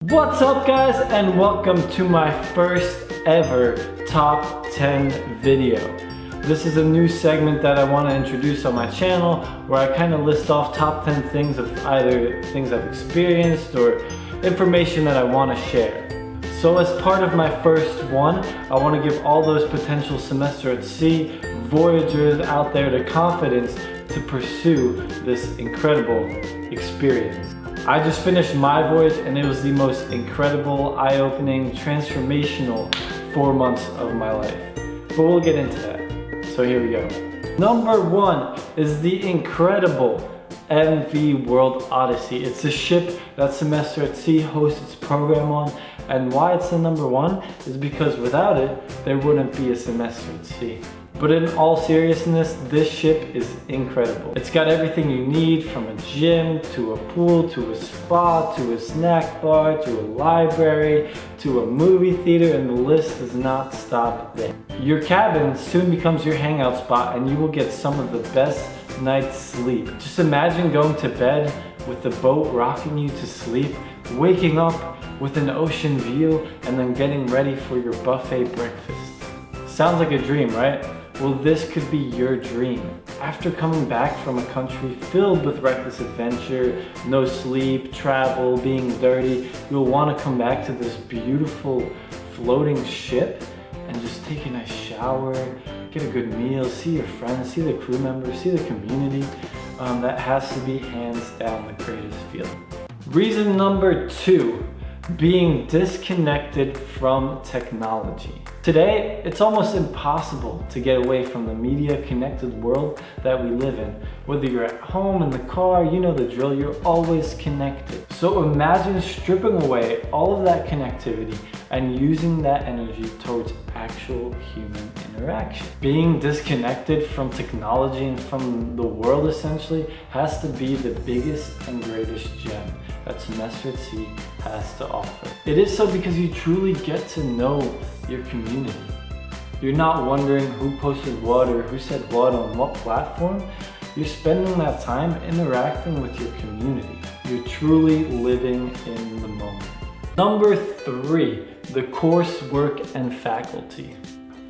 What's up guys, and welcome to my first ever top 10 video. This is a new segment that I want to introduce on my channel where I kind of list off top 10 things of either things I've experienced or information that I want to share. So as part of my first one, I want to give all those potential semester at sea voyagers out there the confidence to pursue this incredible experience. I just finished my voyage and it was the most incredible, eye-opening, transformational 4 months of my life. But we'll get into that. So here we go. Number 1 is the incredible MV World Odyssey. It's a ship that Semester at Sea hosts its program on, and why it's the number 1 is because without it, there wouldn't be a Semester at Sea. But in all seriousness, this ship is incredible. It's got everything you need, from a gym, to a pool, to a spa, to a snack bar, to a library, to a movie theater, and the list does not stop there. Your cabin soon becomes your hangout spot and you will get some of the best night's sleep. Just imagine going to bed with the boat rocking you to sleep, waking up with an ocean view, and then getting ready for your buffet breakfast. Sounds like a dream, right? Well, this could be your dream. After coming back from a country filled with reckless adventure, no sleep, travel, being dirty, you'll want to come back to this beautiful floating ship and just take a nice shower, get a good meal, see your friends, see the crew members, see the community. That has to be hands down the greatest feeling. Reason number 2, being disconnected from technology. Today, it's almost impossible to get away from the media-connected world that we live in. Whether you're at home, in the car, you know the drill, you're always connected. So imagine stripping away all of that connectivity and using that energy towards actual human interaction. Being disconnected from technology and from the world essentially has to be the biggest and greatest gem that Semester at Sea has to offer. It is so because you truly get to know your community. You're not wondering who posted what or who said what on what platform. You're spending that time interacting with your community. You're truly living in the moment. Number 3, the coursework and faculty.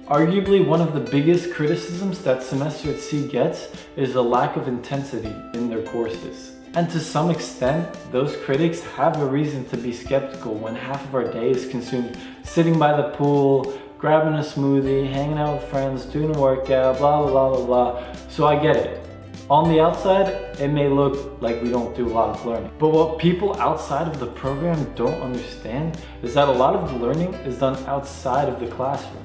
Arguably one of the biggest criticisms that Semester at Sea gets is the lack of intensity in their courses. And to some extent, those critics have a reason to be skeptical when half of our day is consumed sitting by the pool, grabbing a smoothie, hanging out with friends, doing a workout, blah, blah, blah, blah, blah. So I get it. On the outside, it may look like we don't do a lot of learning. But what people outside of the program don't understand is that a lot of the learning is done outside of the classroom.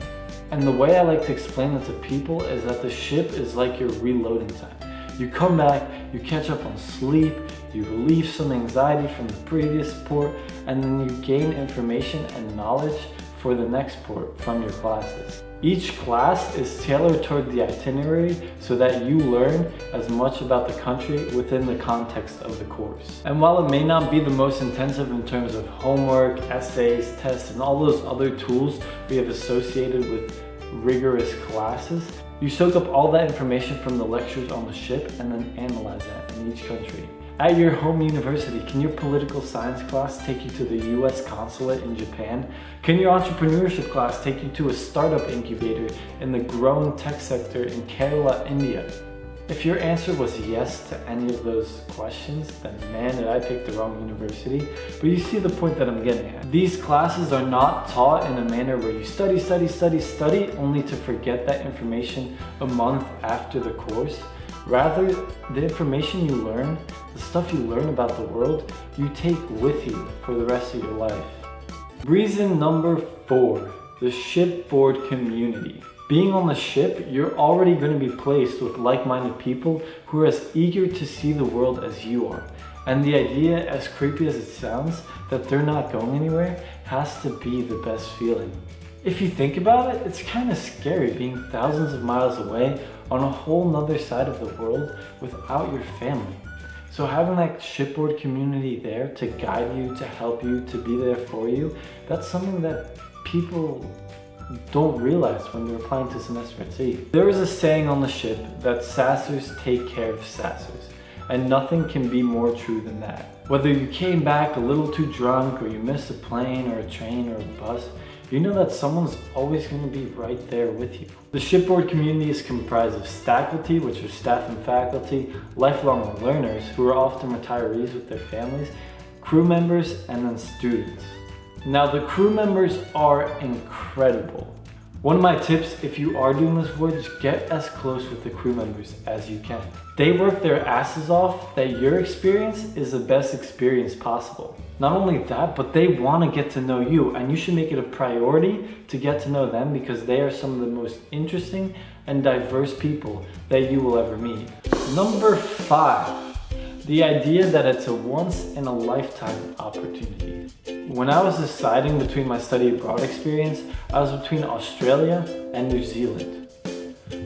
And the way I like to explain it to people is that the ship is like your reloading time. You come back, you catch up on sleep, you relieve some anxiety from the previous port, and then you gain information and knowledge for the next port from your classes. Each class is tailored toward the itinerary so that you learn as much about the country within the context of the course. And while it may not be the most intensive in terms of homework, essays, tests, and all those other tools we have associated with rigorous classes, you soak up all that information from the lectures on the ship and then analyze that in each country. At your home university, can your political science class take you to the US consulate in Japan? Can your entrepreneurship class take you to a startup incubator in the growing tech sector in Kerala, India? If your answer was yes to any of those questions, then man, did I pick the wrong university. But you see the point that I'm getting at. These classes are not taught in a manner where you study, only to forget that information a month after the course. Rather, the information you learn, the stuff you learn about the world, you take with you for the rest of your life. Reason number 4, the shipboard community. Being on the ship, you're already going to be placed with like-minded people who are as eager to see the world as you are. And the idea, as creepy as it sounds, that they're not going anywhere has to be the best feeling. If you think about it, it's kind of scary being thousands of miles away on a whole nother side of the world without your family. So having that shipboard community there to guide you, to help you, to be there for you, that's something that people don't realize when they're applying to Semester at Sea. There is a saying on the ship that sassers take care of sassers. and nothing can be more true than that. Whether you came back a little too drunk, or you missed a plane or a train or a bus, you know that someone's always going to be right there with you. The shipboard community is comprised of stackfaculty, which are staff and faculty, lifelong learners who are often retirees with their families, crew members, and then students. Now the crew members are incredible. One of my tips, if you are doing this voyage, get as close with the crew members as you can. They work their asses off that your experience is the best experience possible. Not only that, but they want to get to know you, and you should make it a priority to get to know them because they are some of the most interesting and diverse people that you will ever meet. Number 5, the idea that it's a once-in-a-lifetime opportunity. When I was deciding between my study abroad experience, I was between Australia and New Zealand.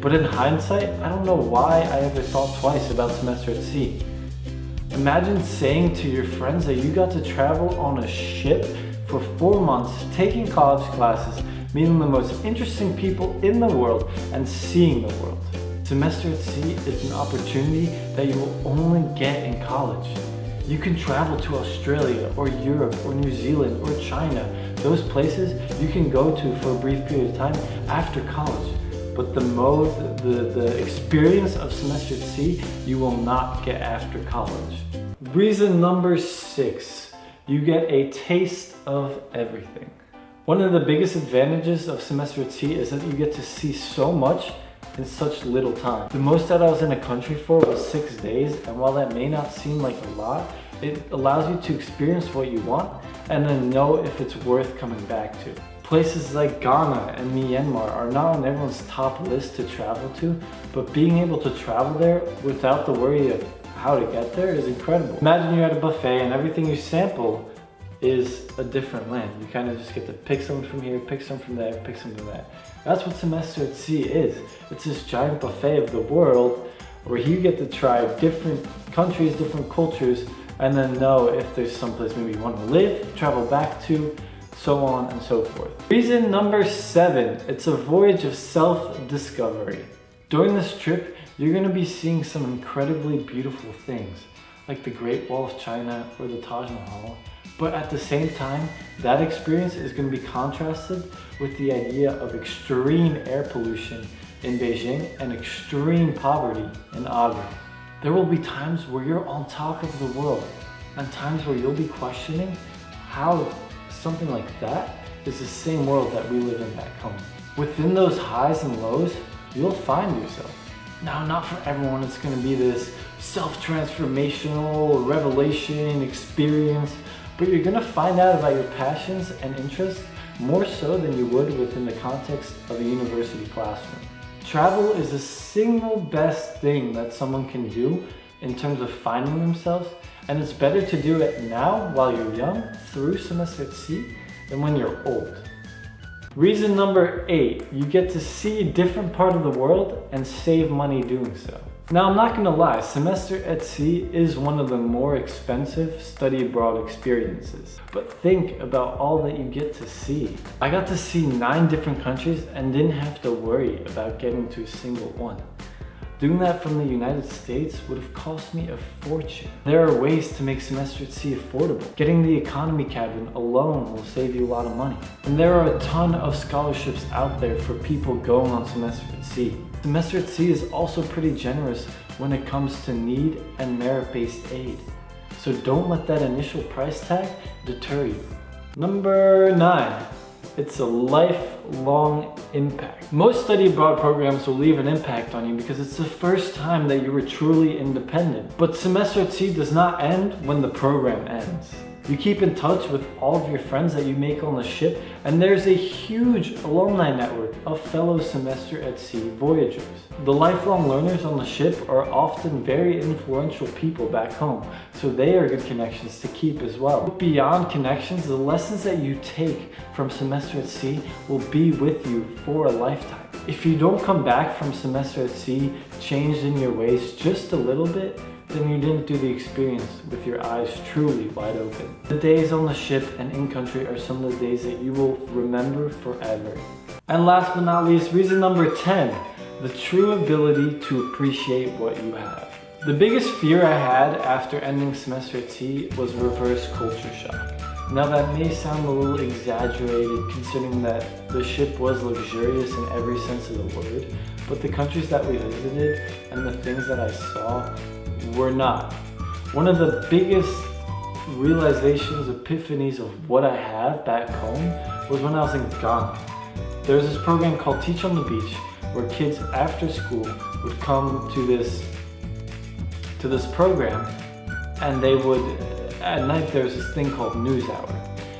But in hindsight, I don't know why I ever thought twice about semester at sea. Imagine saying to your friends that you got to travel on a ship for 4 months, taking college classes, meeting the most interesting people in the world, and seeing the world. Semester at sea is an opportunity that you will only get in college. You can travel to Australia or Europe or New Zealand or China. Those places you can go to for a brief period of time after college. But the experience of semester at sea, you will not get after college. Reason number 6, you get a taste of everything. One of the biggest advantages of semester at sea is that you get to see so much in such little time. The most that I was in a country for was 6 days, and while that may not seem like a lot, it allows you to experience what you want and then know if it's worth coming back to. Places like Ghana and Myanmar are not on everyone's top list to travel to, but being able to travel there without the worry of how to get there is incredible. Imagine you're at a buffet and everything you sample is a different land. You kind of just get to pick something from here, pick some from there, pick some from there. That's what semester at sea is. It's this giant buffet of the world where you get to try different countries, different cultures, and then know if there's someplace maybe you want to live, travel back to, so on and so forth. Reason number 7, it's a voyage of self-discovery. During this trip, you're going to be seeing some incredibly beautiful things, like the Great Wall of China or the Taj Mahal. But at the same time, that experience is going to be contrasted with the idea of extreme air pollution in Beijing and extreme poverty in Agra. There will be times where you're on top of the world and times where you'll be questioning how something like that is the same world that we live in back home. Within those highs and lows, you'll find yourself. Now, not for everyone it's going to be this self-transformational revelation experience, but you're going to find out about your passions and interests more so than you would within the context of a university classroom. Travel is the single best thing that someone can do in terms of finding themselves, and it's better to do it now while you're young through semester at sea than when you're old. Reason number 8, you get to see a different part of the world and save money doing so. Now, I'm not gonna lie, semester at sea is one of the more expensive study abroad experiences. But think about all that you get to see. I got to see 9 different countries and didn't have to worry about getting to a single one. Doing that from the United States would have cost me a fortune. There are ways to make semester at sea affordable. Getting the economy cabin alone will save you a lot of money. And there are a ton of scholarships out there for people going on semester at sea. Semester at sea is also pretty generous when it comes to need and merit-based aid. So don't let that initial price tag deter you. Number 9. It's a lifelong impact. Most study abroad programs will leave an impact on you because it's the first time that you were truly independent. But semester at sea does not end when the program ends. You keep in touch with all of your friends that you make on the ship, and there's a huge alumni network of fellow semester at sea voyagers. The lifelong learners on the ship are often very influential people back home, so they are good connections to keep as well. Beyond connections, the lessons that you take from semester at sea will be with you for a lifetime. If you don't come back from semester at sea changed in your ways just a little bit, then you didn't do the experience with your eyes truly wide open. The days on the ship and in country are some of the days that you will remember forever. And last but not least, reason number 10, the true ability to appreciate what you have. The biggest fear I had after ending semester at sea was reverse culture shock. Now that may sound a little exaggerated considering that the ship was luxurious in every sense of the word, but the countries that we visited and the things that I saw were not. One of the biggest realizations, epiphanies of what I have back home was when I was in Ghana. There was this program called Teach on the Beach where kids after school would come to this program, and they would, at night there was this thing called News Hour,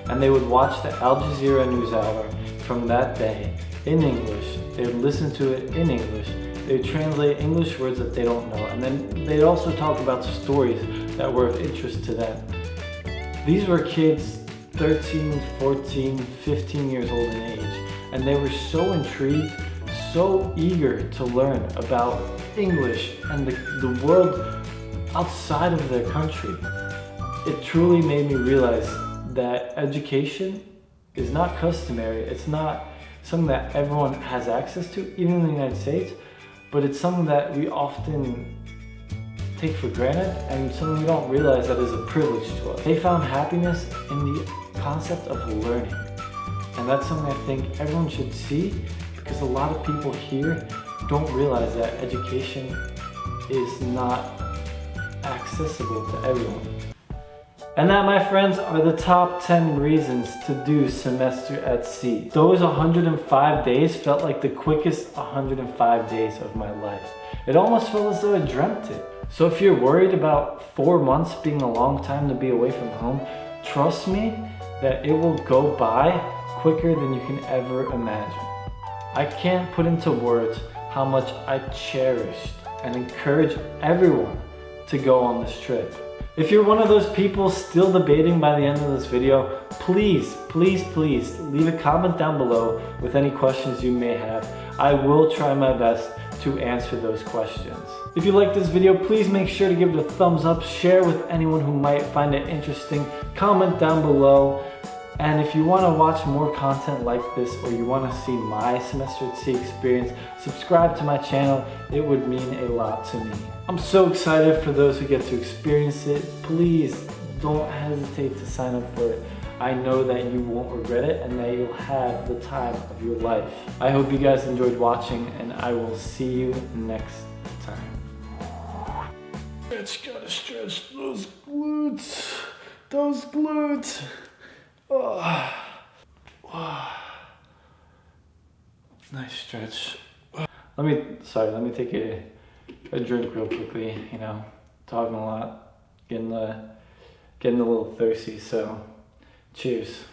and they would watch the Al Jazeera News Hour from that day in English. They would listen to it in English. They would translate English words that they don't know, and then they'd also talk about stories that were of interest to them. These were kids 13, 14, 15 years old in age, and they were so intrigued, so eager to learn about English and the world outside of their country. It truly made me realize that education is not customary. It's not something that everyone has access to, even in the United States, but it's something that we often take for granted and something we don't realize that is a privilege to us. They found happiness in the concept of learning. And that's something I think everyone should see, because a lot of people here don't realize that education is not accessible to everyone. And that, my friends, are the top 10 reasons to do semester at sea. Those 105 days felt like the quickest 105 days of my life. It almost felt as though I dreamt it. So if you're worried about 4 months being a long time to be away from home, trust me that it will go by quicker than you can ever imagine. I can't put into words how much I cherished and encourage everyone to go on this trip. If you're one of those people still debating by the end of this video, please leave a comment down below with any questions you may have. I will try my best to answer those questions. If you like this video, please make sure to give it a thumbs up, share with anyone who might find it interesting, comment down below. And if you want to watch more content like this, or you want to see my semester at sea experience, subscribe to my channel. It would mean a lot to me. I'm so excited for those who get to experience it. Please don't hesitate to sign up for it. I know that you won't regret it and that you'll have the time of your life. I hope you guys enjoyed watching, and I will see you next time. Gotta stretch those glutes. Those glutes. Oh. Oh. Nice stretch. Let me take a drink real quickly, you know, talking a lot, getting a little thirsty, so cheers.